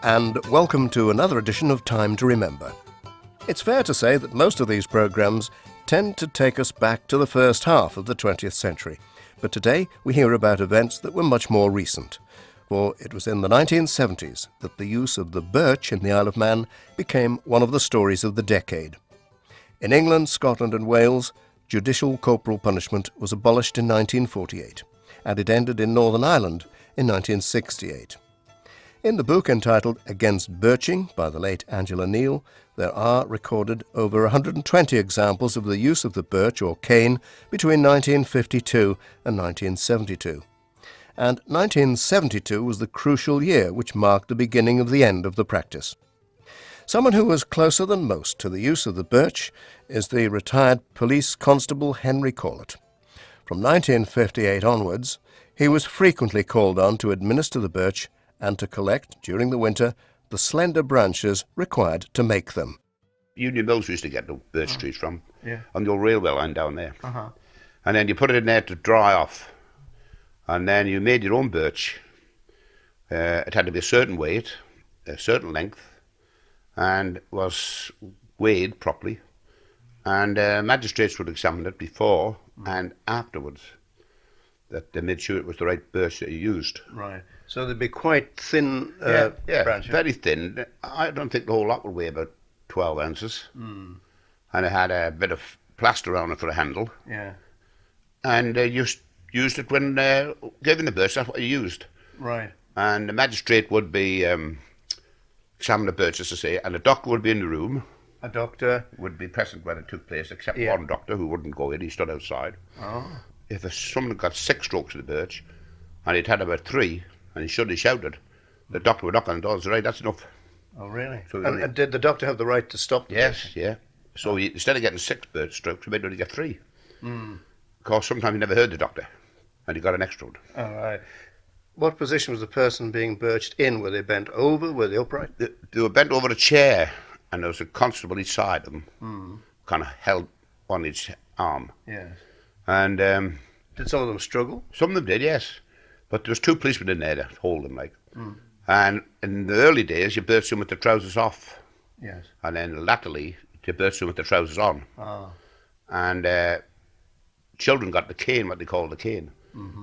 and welcome to another edition of Time to Remember. It's fair to say that most of these programmes tend to take us back to the first half of the 20th century, but today we hear about events that were much more recent. For it was in the 1970s that the use of the birch in the Isle of Man became one of the stories of the decade. In England, Scotland and Wales, judicial corporal punishment was abolished in 1948, and it ended in Northern Ireland in 1968. In the book entitled Against Birching by the late Angela Neal, there are recorded over 120 examples of the use of the birch or cane between 1952 and 1972. And 1972 was the crucial year which marked the beginning of the end of the practice. Someone who was closer than most to the use of the birch is the retired police constable Henry Corlett. From 1958 onwards, he was frequently called on to administer the birch and to collect, during the winter, the slender branches required to make them. Union Mills used to get the birch trees from, on the old railway line down there. And then you put it in there to dry off. And then you made your own birch. It had to be a certain weight, a certain length, and was weighed properly. And magistrates would examine it before and afterwards, that they made sure it was the right birch that you used. Right. So they'd be quite thin branches? Very thin. I don't think the whole lot would weigh about 12 ounces. And it had a bit of plaster on it for a handle. Yeah. And you used it when giving the birch, that's what you used. Right. And the magistrate would be examine the birch, as I say, and a doctor would be in the room. A doctor? Would be present when it took place, except one doctor who wouldn't go in, he stood outside. Oh. If someone got 6 strokes of the birch, and he'd had about 3, and he suddenly shouted, the doctor would knock on the door and say, right, that's enough. Oh, really? So and did the doctor have the right to stop the birch? Yeah. So instead of getting 6 birch strokes, he made only get 3. Because sometimes he never heard the doctor, and he got an extra one. All right. What position was the person being birched in? Were they bent over? Were they upright? They were bent over a chair, and there was a constable each side of them, kind of held on each arm. Yes. And did some of them struggle? Some of them did, yes. But there was 2 policemen in there to hold them, like. And in the early days, you birched them with the trousers off. Yes. And then latterly, you birched them with the trousers on. Oh. And children got the cane, what they call the cane,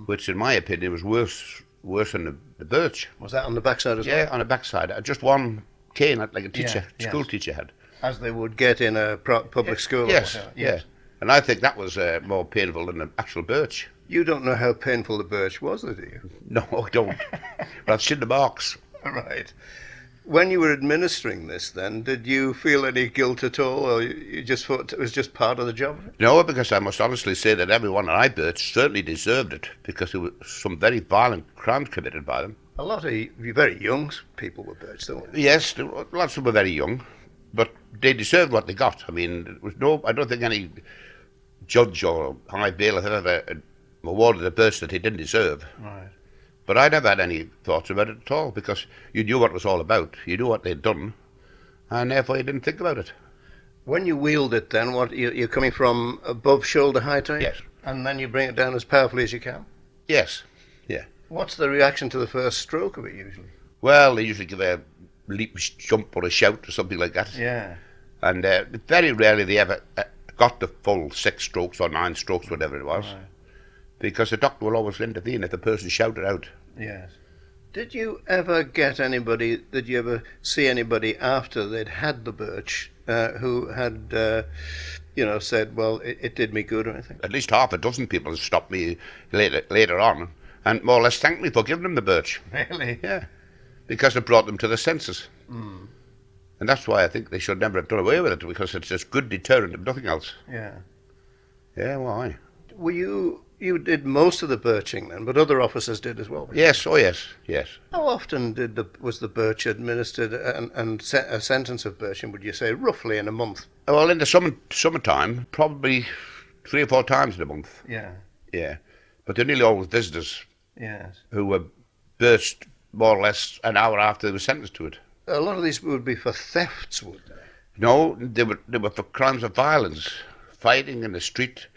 which in my opinion was worse than the birch. Was that on the backside as well? Yeah, on the backside. Just one cane, like a teacher, school teacher had. As they would get in a public school? Yes. And I think that was more painful than the actual birch. You don't know how painful the birch was, do you? No, I don't. But I've seen the marks. Right. When you were administering this then, did you feel any guilt at all, or you just thought it was just part of the job? No, because I must honestly say that everyone that I birched certainly deserved it, because there were some very violent crimes committed by them. A lot of very young people were birched, weren't they? Yes, lots of them were very young, but they deserved what they got. I mean, I don't think any judge or high bailiff ever awarded a birch that he didn't deserve. Right. But I never had any thoughts about it at all, because you knew what it was all about. You knew what they'd done, and therefore you didn't think about it. When you wield it then, you're coming from above shoulder height, are you? Yes. And then you bring it down as powerfully as you can? Yes, yeah. What's the reaction to the first stroke of it usually? Well, they usually give a leap, jump or a shout or something like that. Yeah. And very rarely they ever got the full 6 strokes or 9 strokes, whatever it was. Right. Because the doctor will always intervene if the person shouted out. Yes. Did you ever see anybody after they'd had the birch who had, said, well, it did me good or anything? At least half a dozen people stopped me later on and more or less thanked me for giving them the birch. Really? Yeah. Because it brought them to their senses. And that's why I think they should never have done away with it, because it's just good deterrent if nothing else. Yeah. Yeah, why? Were you did most of the birching then, but other officers did as well? Yes, oh yes. How often was the birch administered, and a sentence of birching, would you say, roughly in a month? Well, in the summertime, probably 3 or 4 times in a month. Yeah. Yeah. But they're nearly always visitors. Yes. Who were birched more or less an hour after they were sentenced to it. A lot of these would be for thefts, would they? No, they were for crimes of violence, fighting in the street,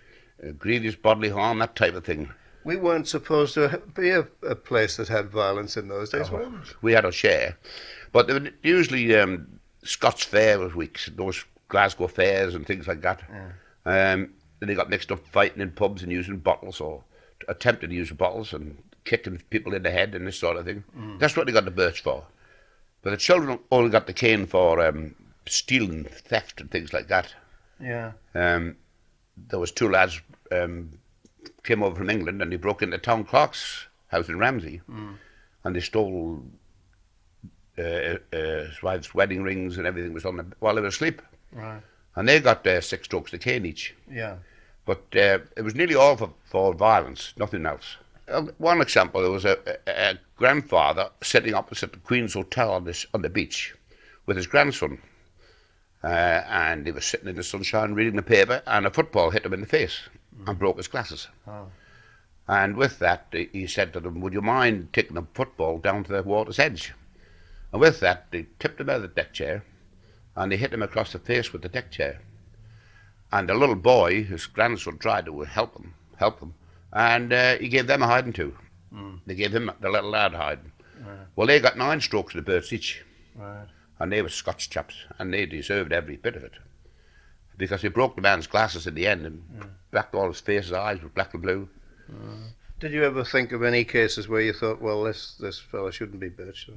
grievous bodily harm, that type of thing. We weren't supposed to be a place that had violence in those days, were we? We had our share. But there were usually Scots Fair weeks, those Glasgow fairs and things like that. Yeah. Then they got mixed up fighting in pubs and using bottles, or attempting to use bottles and kicking people in the head and this sort of thing. That's what they got the Birch for. But the children only got the cane for stealing, theft and things like that. Yeah. There was two lads came over from England and they broke into Town Clerk's house in Ramsey and they stole his wife's wedding rings and everything was on them while they were asleep. Right. And they got 6 strokes of cane each. Yeah. But it was nearly all for violence, nothing else. One example, there was a grandfather sitting opposite the Queen's Hotel on the beach with his grandson. And he was sitting in the sunshine reading the paper, and a football hit him in the face and broke his glasses. Oh. And with that, he said to them, would you mind taking the football down to the water's edge? And with that, they tipped him out of the deck chair, and they hit him across the face with the deck chair. And the little boy, his grandson, tried to help him, and he gave them a hiding too. They gave him the little lad hiding. Right. Well, they got 9 strokes of the Birch each. Right. And they were Scotch chaps, and they deserved every bit of it. Because he broke the man's glasses in the end and blacked all his face, his eyes were black and blue. Did you ever think of any cases where you thought, well, this fella shouldn't be Birch?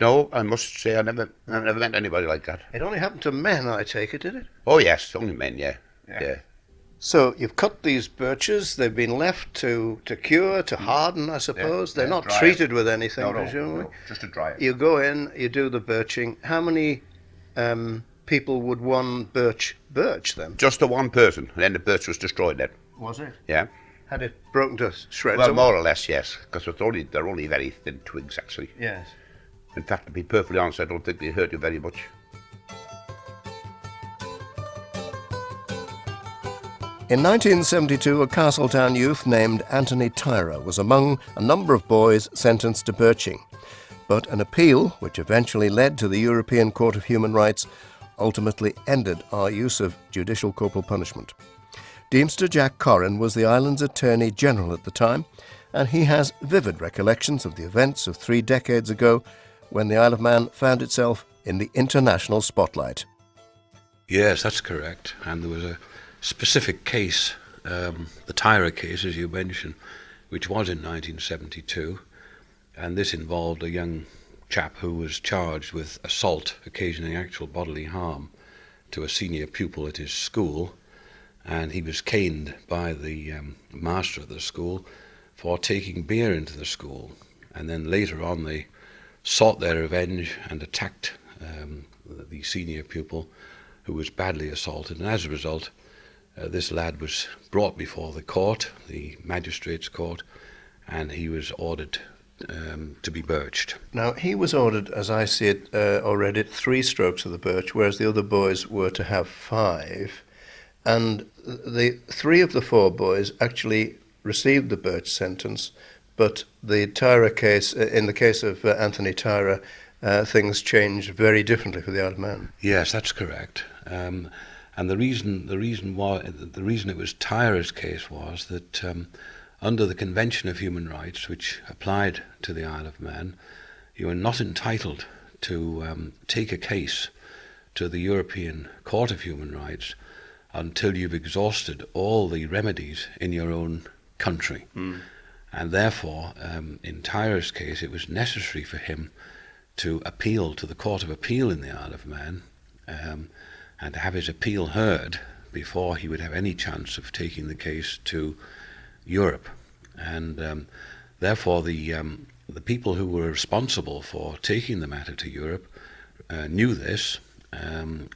No, I must say I never met anybody like that. It only happened to men, I take it, did it? Oh yes, only men, yeah. So you've cut these birches, they've been left to cure, to harden, I suppose. They're not treated with anything, presumably. No, just to dry it. You go in, you do the birching. How many people would one birch then? Just the one person, and then the birch was destroyed then. Was it? Yeah. Had it broken to shreds? Well, more or less, yes, because they're only very thin twigs, actually. Yes. In fact, to be perfectly honest, I don't think they hurt you very much. In 1972, a Castletown youth named Anthony Tyra was among a number of boys sentenced to birching. But an appeal, which eventually led to the European Court of Human Rights, ultimately ended our use of judicial corporal punishment. Deemster Jack Corrin was the island's Attorney General at the time, and he has vivid recollections of the events of 3 decades ago when the Isle of Man found itself in the international spotlight. Yes, that's correct. And there was a specific case, the Tyra case, as you mentioned, which was in 1972, and this involved a young chap who was charged with assault occasioning actual bodily harm to a senior pupil at his school, and he was caned by the master of the school for taking beer into the school. And then later on they sought their revenge and attacked the senior pupil, who was badly assaulted, and as a result this lad was brought before the court, the magistrate's court, and he was ordered to be birched. Now, he was ordered, as I see it, or read it, 3 strokes of the birch, whereas the other boys were to have 5. And the 3 of the 4 boys actually received the birch sentence, but the Tyra case, in the case of Anthony Tyra, things changed very differently for the Isle of Man. Yes, that's correct. And the reason it was Tyra's case was that under the Convention of Human Rights, which applied to the Isle of Man, you are not entitled to take a case to the European Court of Human Rights until you've exhausted all the remedies in your own country. And therefore, in Tyra's case, it was necessary for him to appeal to the Court of Appeal in the Isle of Man and to have his appeal heard before he would have any chance of taking the case to Europe. And therefore, the people who were responsible for taking the matter to Europe knew this, and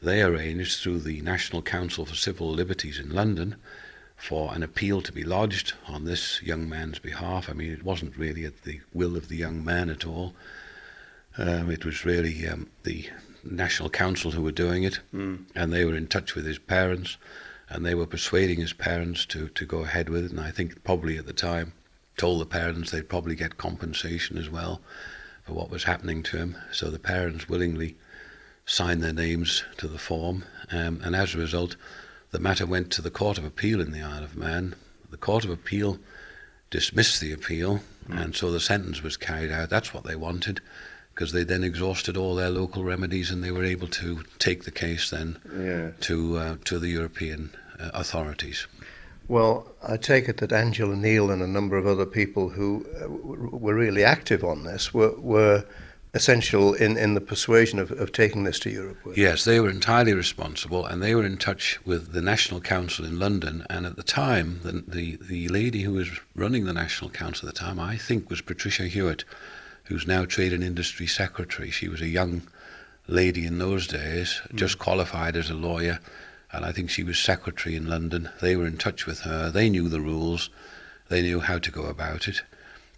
they arranged through the National Council for Civil Liberties in London for an appeal to be lodged on this young man's behalf. I mean, it wasn't really at the will of the young man at all. It was really the National Council who were doing it, and they were in touch with his parents, and they were persuading his parents to go ahead with it, and I think probably at the time told the parents they'd probably get compensation as well for what was happening to him. So the parents willingly signed their names to the form, and as a result the matter went to the Court of Appeal in the Isle of Man. The Court of Appeal dismissed the appeal, and so the sentence was carried out. That's what they wanted, because they then exhausted all their local remedies, and they were able to take the case then to the European authorities. Well, I take it that Angela Neal and a number of other people who were really active on this were essential in the persuasion of taking this to Europe. Yes, they were entirely responsible, and they were in touch with the National Council in London. And at the time, the lady who was running the National Council at the time, I think, was Patricia Hewitt, who's now Trade and Industry Secretary. She was a young lady in those days, just qualified as a lawyer, and I think she was secretary in London. They were in touch with her. They knew the rules. They knew how to go about it,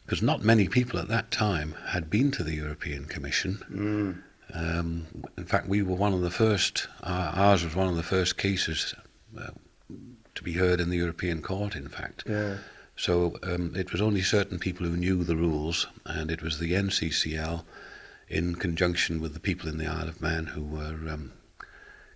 because not many people at that time had been to the European Commission. In fact, we were one of the first, ours was one of the first cases to be heard in the European Court, in fact. Yeah. So it was only certain people who knew the rules, and it was the NCCL, in conjunction with the people in the Isle of Man, who were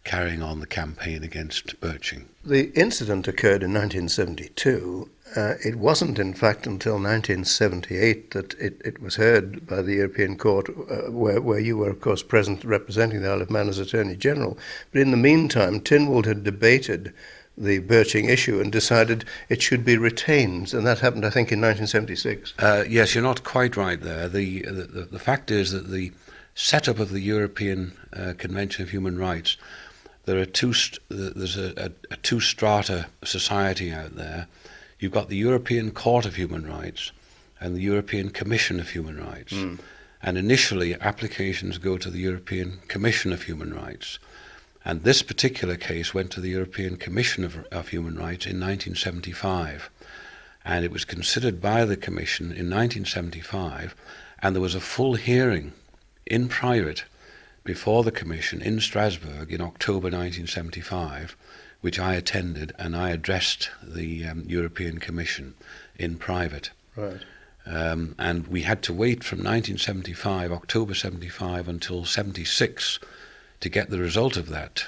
carrying on the campaign against birching. The incident occurred in 1972. It wasn't, in fact, until 1978 that it was heard by the European Court, where you were, of course, present representing the Isle of Man as Attorney General. But in the meantime, Tynwald had debated the birching issue and decided it should be retained, and that happened, I think, in 1976. Yes, you're not quite right there. The fact is that the setup of the European Convention of Human Rights, there's a two-strata society out there. You've got the European Court of Human Rights and the European Commission of Human Rights. And initially, applications go to the European Commission of Human Rights. And this particular case went to the European Commission of Human Rights in 1975. And it was considered by the Commission in 1975, and there was a full hearing in private before the Commission in Strasbourg in October 1975, which I attended, and I addressed the European Commission in private. Right. And we had to wait from 1975, October 75, until 76 to get the result of that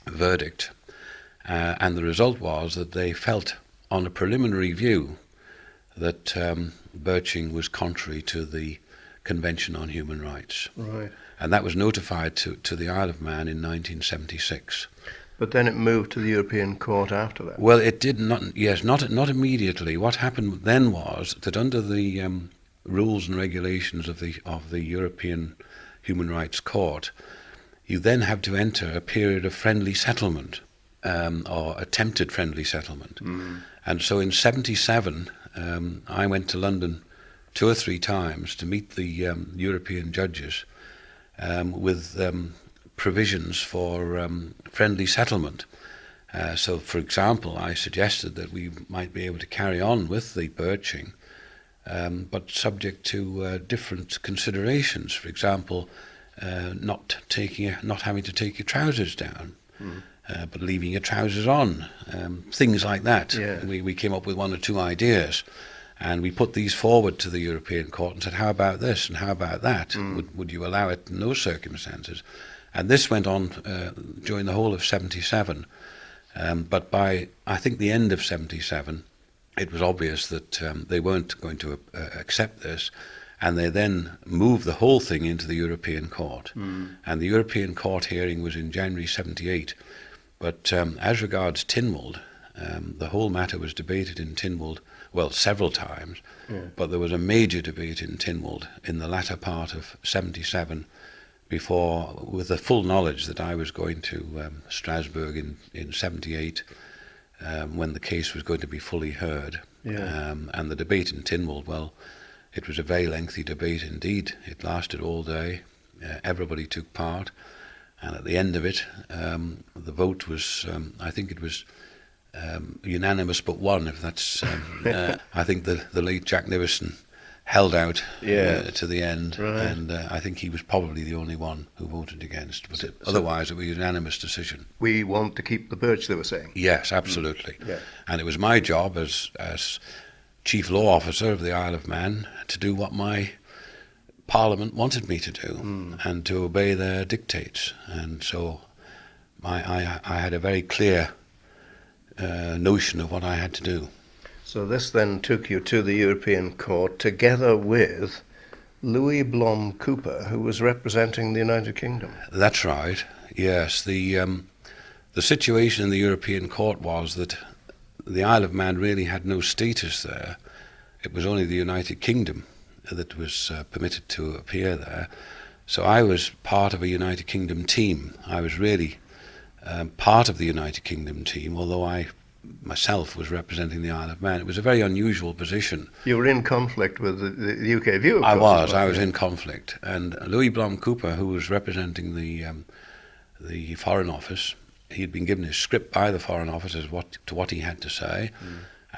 verdict. And the result was that they felt, on a preliminary view, that birching was contrary to the Convention on Human Rights. Right. And that was notified to the Isle of Man in 1976. But then it moved to the European Court after that. Well, it did not. Yes, not immediately. What happened then was that under the rules and regulations of the European Human Rights Court, you then have to enter a period of friendly settlement, or attempted friendly settlement. And so in 77, I went to London 2 or 3 times to meet the European judges with provisions for friendly settlement. So, for example, I suggested that we might be able to carry on with the birching, but subject to different considerations. For example, not having to take your trousers down, but leaving your trousers on, things like that. Yeah. We came up with 1 or 2 ideas, and we put these forward to the European Court and said, how about this and how about that? Would you allow it in those circumstances? And this went on during the whole of 77. But by, I think, the end of 77, it was obvious that they weren't going to accept this, and they then moved the whole thing into the European Court. And the European Court hearing was in January 78. But as regards Tynwald, the whole matter was debated in Tynwald, well, several times, but there was a major debate in Tynwald in the latter part of 77, before, with the full knowledge that I was going to Strasbourg in 78, when the case was going to be fully heard. And the debate in Tynwald, well, it was a very lengthy debate indeed. It lasted all day. Everybody took part. And at the end of it, the vote was, I think it was unanimous but 1, if that's, I think the late Jack Nivison held out to the end, and I think he was probably the only one who voted against, but otherwise it was a unanimous decision. We want to keep the birch, they were saying. Yes, absolutely. And it was my job as Chief Law Officer of the Isle of Man to do what my Parliament wanted me to do, and to obey their dictates. And so I had a very clear notion of what I had to do. So this then took you to the European Court together with Louis Blom Cooper, who was representing the United Kingdom. That's right, yes. The situation in the European Court was that the Isle of Man really had no status there. It was only the United Kingdom that was permitted to appear there. So I was part of a United Kingdom team. I was really part of the United Kingdom team, although I myself was representing the Isle of Man. It was a very unusual position. You were in conflict with the UK view, of course. I was in conflict. And Louis Blom Cooper, who was representing the Foreign Office, he had been given his script by the Foreign Office as to what he had to say.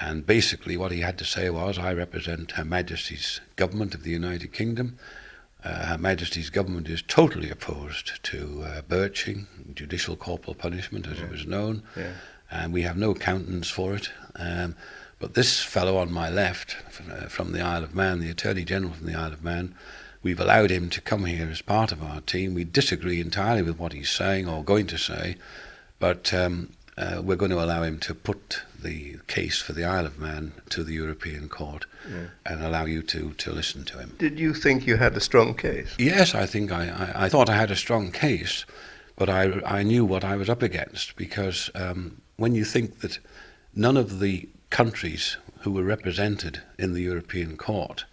And basically what he had to say was, I represent Her Majesty's government of the United Kingdom. Her Majesty's government is totally opposed to birching, judicial corporal punishment as it was known. And we have no countenance for it. But this fellow on my left, from the Isle of Man, the Attorney General from the Isle of Man, we've allowed him to come here as part of our team. We disagree entirely with what he's saying or going to say, but we're going to allow him to put the case for the Isle of Man to the European Court and allow you to listen to him. Did you think you had a strong case? Yes, I think I thought I had a strong case, but I knew what I was up against, because when you think that none of the countries who were represented in the European Court,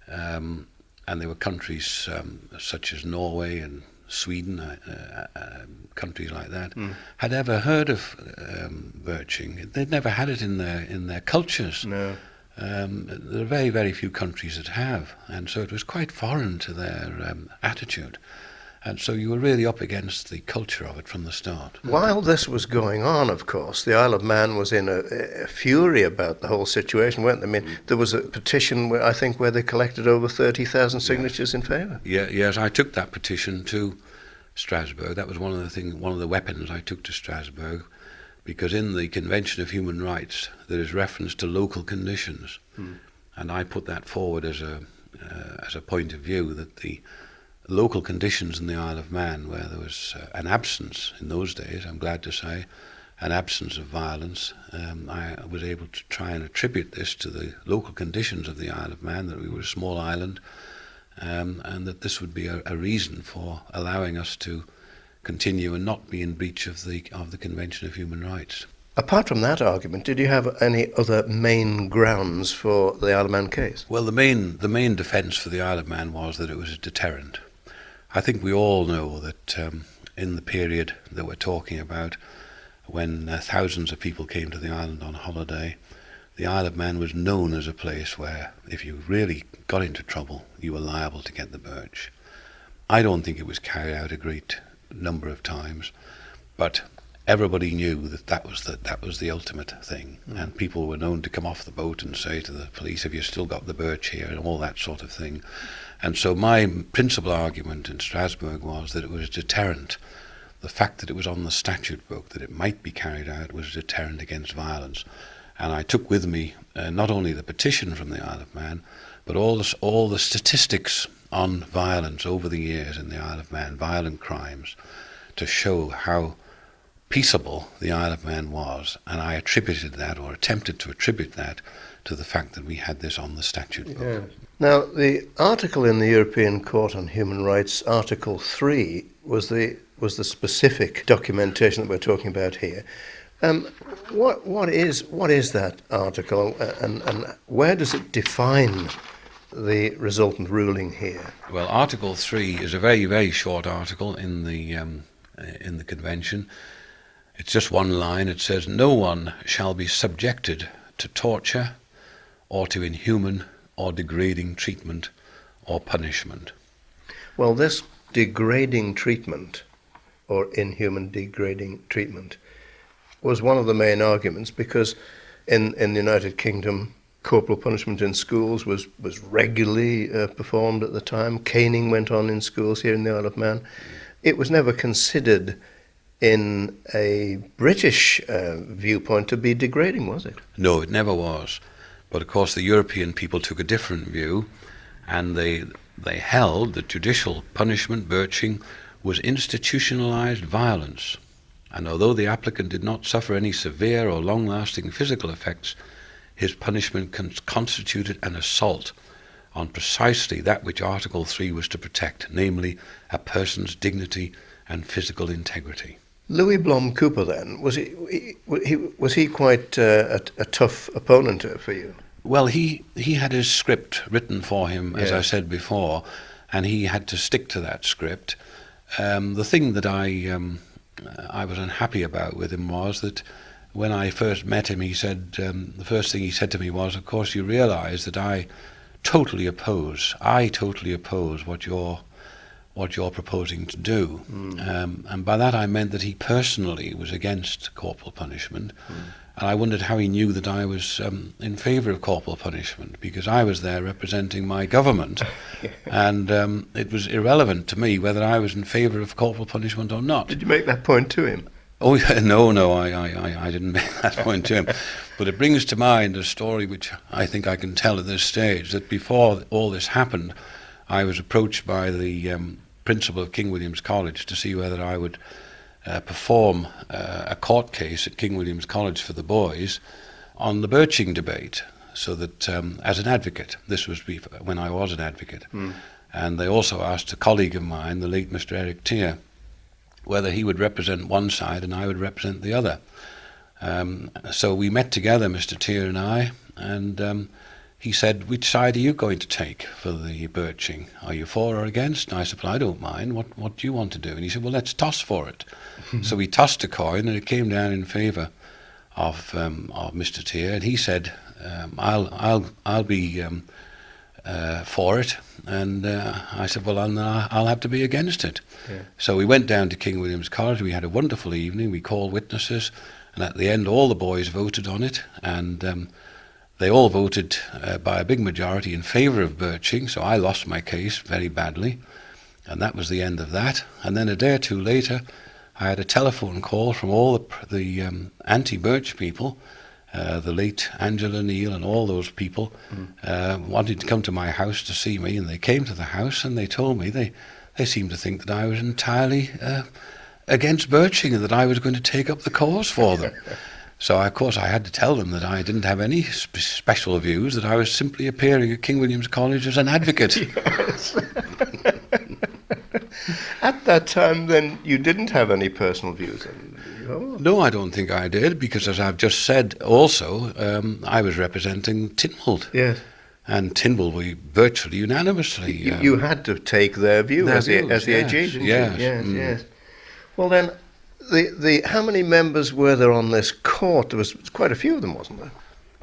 and they were countries such as Norway and Sweden, countries like that, had ever heard of birching. They'd never had it in their cultures. No. There are very, very few countries that have, and so it was quite foreign to their attitude. And so you were really up against the culture of it from the start. While this was going on, of course, the Isle of Man was in a fury about the whole situation, weren't they? I mean, there was a petition where they collected over 30,000 signatures in favour. Yes, I took that petition to Strasbourg. That was one of the weapons I took to Strasbourg, because in the Convention of Human Rights there is reference to local conditions, and I put that forward as a point of view that the local conditions in the Isle of Man, where there was an absence in those days, I'm glad to say, an absence of violence, I was able to try and attribute this to the local conditions of the Isle of Man, that we were a small island, and that this would be a reason for allowing us to continue and not be in breach of the Convention of Human Rights. Apart from that argument, did you have any other main grounds for the Isle of Man case? Well, the main defence for the Isle of Man was that it was a deterrent. I think we all know that in the period that we're talking about, when thousands of people came to the island on holiday, the Isle of Man was known as a place where if you really got into trouble, you were liable to get the birch. I don't think it was carried out a great number of times, but everybody knew that was the ultimate thing, and people were known to come off the boat and say to the police, have you still got the birch here, and all that sort of thing. And so my principal argument in Strasbourg was that it was a deterrent. The fact that it was on the statute book, that it might be carried out, was a deterrent against violence. And I took with me not only the petition from the Isle of Man, but all the statistics on violence over the years in the Isle of Man, violent crimes, to show how peaceable the Isle of Man was. And I attributed that, or attempted to attribute that, to the fact that we had this on the statute book. Yeah. Now, the article in the European Court on Human Rights, Article 3, was the specific documentation that we're talking about here. What is that article, and where does it define the resultant ruling here? Well, Article 3 is a very, very short article in the Convention. It's just one line. It says, no one shall be subjected to torture or to inhuman or degrading treatment or punishment. Well, this degrading treatment, or inhuman degrading treatment, was one of the main arguments, because in the United Kingdom, corporal punishment in schools was regularly performed at the time. Caning went on in schools here in the Isle of Man. It was never considered in a British viewpoint to be degrading, was it? No, it never was. But of course the European people took a different view, and they held that judicial punishment, birching, was institutionalized violence. and although the applicant did not suffer any severe or long-lasting physical effects, his punishment constituted an assault on precisely that which Article 3 was to protect, namely a person's dignity and physical integrity. Louis Blom Cooper, then, was he quite a tough opponent for you? Well, he had his script written for him, as I said before, and he had to stick to that script. The thing that I was unhappy about with him was that when I first met him, he said, the first thing he said to me was, of course, you realise that I totally oppose what you're proposing to do. And by that I meant that he personally was against corporal punishment. And I wondered how he knew that I was in favour of corporal punishment, because I was there representing my government, and it was irrelevant to me whether I was in favour of corporal punishment or not. Did you make that point to him? Oh, no, I didn't make that point to him. But it brings to mind a story which I think I can tell at this stage, that before all this happened, I was approached by the principal of King William's College to see whether I would perform a court case at King William's College for the boys on the birching debate, so that as an advocate, this was when I was an advocate, and they also asked a colleague of mine, the late Mr. Eric Tier, whether he would represent one side and I would represent the other. So we met together, Mr. Tier and I, and he said, which side are you going to take for the birching? Are you for or against? And I said, well, I don't mind. What do you want to do? And he said, well, let's toss for it. So we tossed a coin, and it came down in favour of Mr. Tier, and he said, I'll be for it. And I said, well, I'll have to be against it. Yeah. So we went down to King William's College. We had a wonderful evening. We called witnesses, and at the end, all the boys voted on it, and they all voted by a big majority in favour of birching, so I lost my case very badly, and that was the end of that. And then a day or two later, I had a telephone call from all the anti-birch people, the late Angela Neal and all those people wanted to come to my house to see me, and they came to the house and they told me they seemed to think that I was entirely against birching and that I was going to take up the cause for them. So, of course, I had to tell them that I didn't have any special views, that I was simply appearing at King William's College as an advocate. Yes. At that time, then, you didn't have any personal views? No, I don't think I did, because as I've just said also, I was representing Tynwald. Yes. And Tynwald were virtually unanimously... You had to take their view as the AG, didn't you? Yes. Well, then... how many members were there on this court? There was quite a few of them, wasn't there?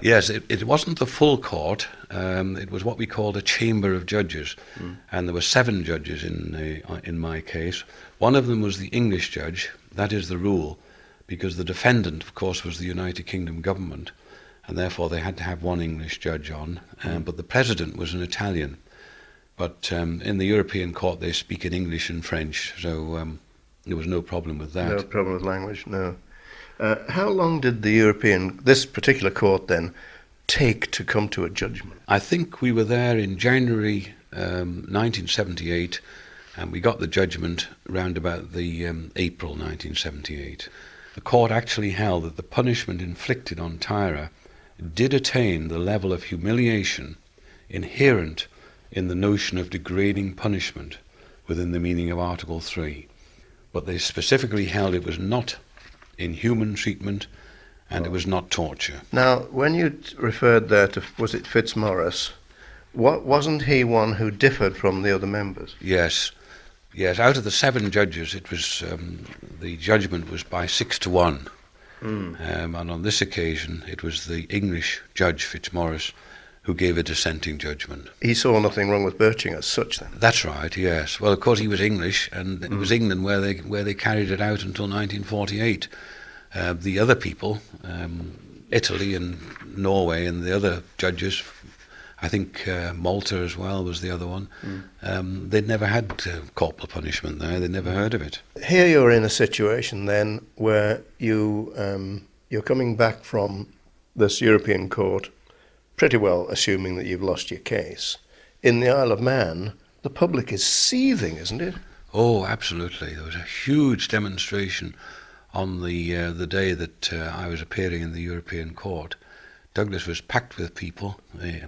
Yes, it wasn't the full court. It was what we called a chamber of judges, and there were 7 judges in my case. One of them was the English judge. That is the rule, because the defendant, of course, was the United Kingdom government, and therefore they had to have one English judge on. But the president was an Italian. But in the European court, they speak in English and French, so... there was no problem with that. No problem with language, no. How long did this particular court then, take to come to a judgment? I think we were there in January 1978, and we got the judgment round about the April 1978. The court actually held that the punishment inflicted on Tyra did attain the level of humiliation inherent in the notion of degrading punishment within the meaning of Article 3. But they specifically held it was not inhuman treatment and it was not torture. Now, when you referred there to, was it Fitzmaurice, wasn't he one who differed from the other members? Yes. Out of the 7 judges, it was the judgment was by 6-1. And on this occasion, it was the English judge, Fitzmaurice, who gave a dissenting judgment. He saw nothing wrong with birching as such, then? That's right, yes. Well, of course, he was English, and it was England where they carried it out until 1948. The other people, Italy and Norway and the other judges, I think Malta as well was the other one, they'd never had corporal punishment there. They'd never heard of it. Here you're in a situation, then, where you're coming back from this European court, pretty well assuming that you've lost your case. In the Isle of Man, the public is seething, isn't it? Oh, absolutely. There was a huge demonstration on the day that I was appearing in the European Court, Douglas was packed with people. The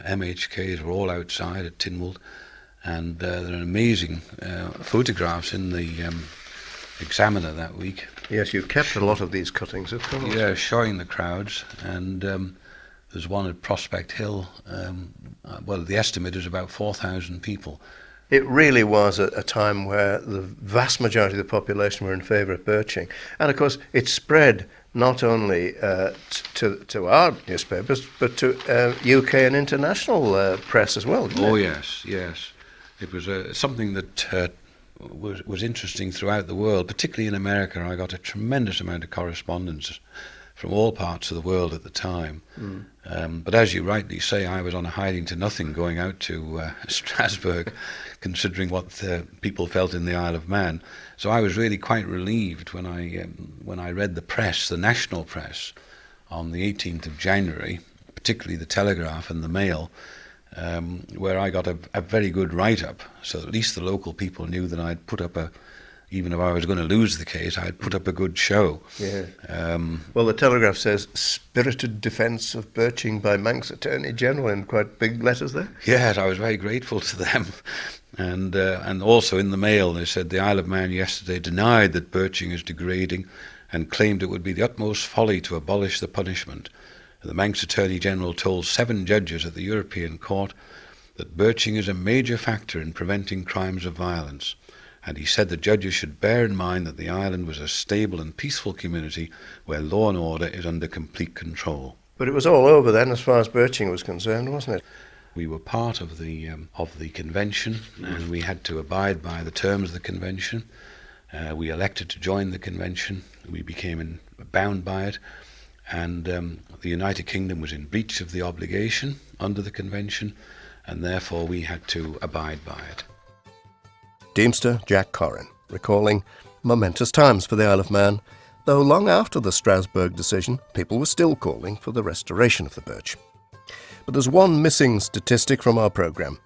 MHKs were all outside at Tynwald, and there are amazing photographs in the Examiner that week. Yes, you kept a lot of these cuttings, of course. Yeah, showing the crowds, and there's one at Prospect Hill. Well, the estimate is about 4,000 people. It really was a time where the vast majority of the population were in favour of birching. And of course, it spread not only to our newspapers, but to UK and international press as well, didn't it? Oh, yes, yes. It was something that was interesting throughout the world, particularly in America. I got a tremendous amount of correspondence from all parts of the world at the time. But as you rightly say, I was on a hiding to nothing going out to Strasbourg, considering what people felt in the Isle of Man. So I was really quite relieved when I read the press, the national press, on the 18th of January, particularly the Telegraph and the Mail, where I got a very good write-up. So at least the local people knew that I'd put up even if I was going to lose the case, I'd put up a good show. Yeah. Well, the Telegraph says, "Spirited defence of birching by Manx Attorney General," in quite big letters there. Yes, I was very grateful to them. And also in the Mail, they said the Isle of Man yesterday denied that birching is degrading and claimed it would be the utmost folly to abolish the punishment. The Manx Attorney General told 7 judges at the European Court that birching is a major factor in preventing crimes of violence. And he said the judges should bear in mind that the island was a stable and peaceful community where law and order is under complete control. But it was all over then as far as birching was concerned, wasn't it? We were part of the convention, and we had to abide by the terms of the convention. We elected to join the convention. We became bound by it, and the United Kingdom was in breach of the obligation under the convention, and therefore we had to abide by it. Deemster Jack Corrin, recalling momentous times for the Isle of Man, though long after the Strasbourg decision, people were still calling for the restoration of the birch. But there's one missing statistic from our programme.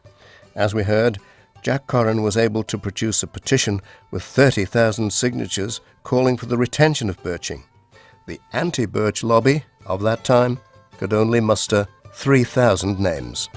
As we heard, Jack Corrin was able to produce a petition with 30,000 signatures calling for the retention of birching. The anti-birch lobby of that time could only muster 3,000 names.